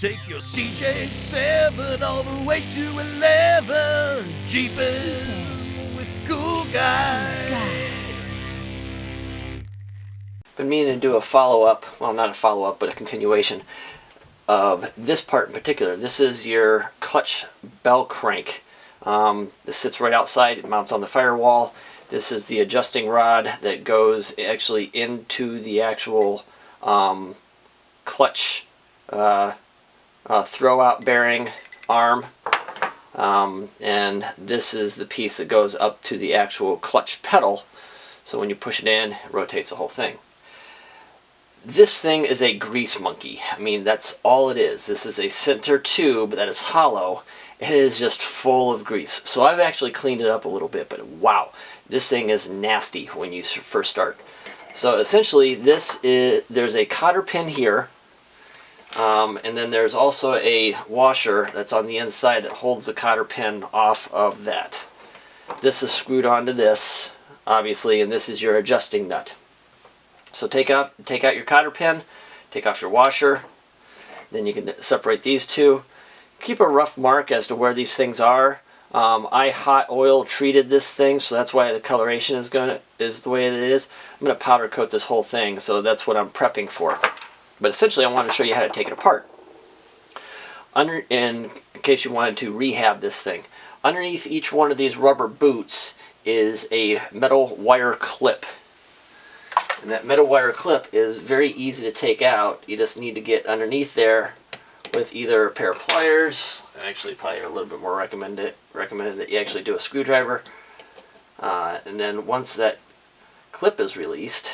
Take your CJ7 all the way to 11. Jeepin' with Cool Guy. Been meaning to do a follow-up, well, not a follow-up, but a continuation of this part in particular. This is your clutch bell crank. This sits right outside. It mounts on the firewall. This is the adjusting rod that goes actually into the actual clutch throw-out bearing arm. And this is the piece that goes up to the actual clutch pedal. So when you push it in, it rotates the whole thing. This thing is a grease monkey. I mean, that's all it is. This is a center tube that is hollow. It is just full of grease. So I've actually cleaned it up a little bit, but wow, this thing is nasty when you first start. So essentially, there's a cotter pin here, and then there's also a washer that's on the inside that holds the cotter pin off of that. This is screwed onto this, obviously, and this is your adjusting nut. So take out your cotter pin, take off your washer, then you can separate these two. Keep a rough mark as to where these things are. I hot oil treated this thing, so that's why the coloration is the way it is. I'm going to powder coat this whole thing, so that's what I'm prepping for. But essentially, I want to show you how to take it apart. In case you wanted to rehab this thing, underneath each one of these rubber boots is a metal wire clip. And that metal wire clip is very easy to take out. You just need to get underneath there with either a pair of pliers. Actually, probably a little bit more recommended that you actually do a screwdriver. And then once that clip is released,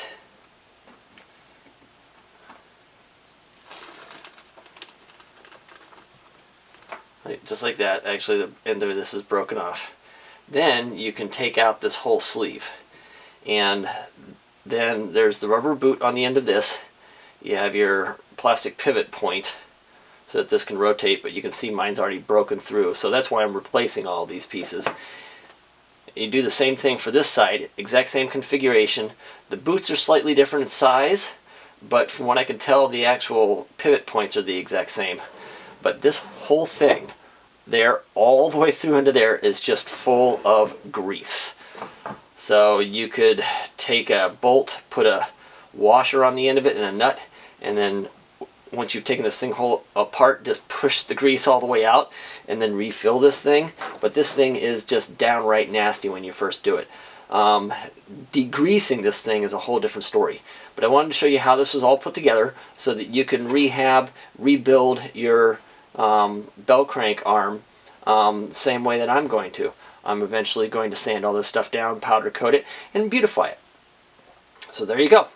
just like that, actually the end of this is broken off. Then you can take out this whole sleeve. And then there's the rubber boot on the end of this. You have your plastic pivot point so that this can rotate, but you can see mine's already broken through. So that's why I'm replacing all these pieces. You do the same thing for this side, exact same configuration. The boots are slightly different in size, but from what I can tell, the actual pivot points are the exact same. But this whole thing there, all the way through into there, is just full of grease. So you could take a bolt, put a washer on the end of it and a nut, and then once you've taken this thing whole apart, just push the grease all the way out and then refill this thing. But this thing is just downright nasty when you first do it. Degreasing this thing is a whole different story. But I wanted to show you how this is all put together so that you can rebuild your bell crank arm the same way that I'm going to. I'm eventually going to sand all this stuff down, powder coat it, and beautify it. So there you go.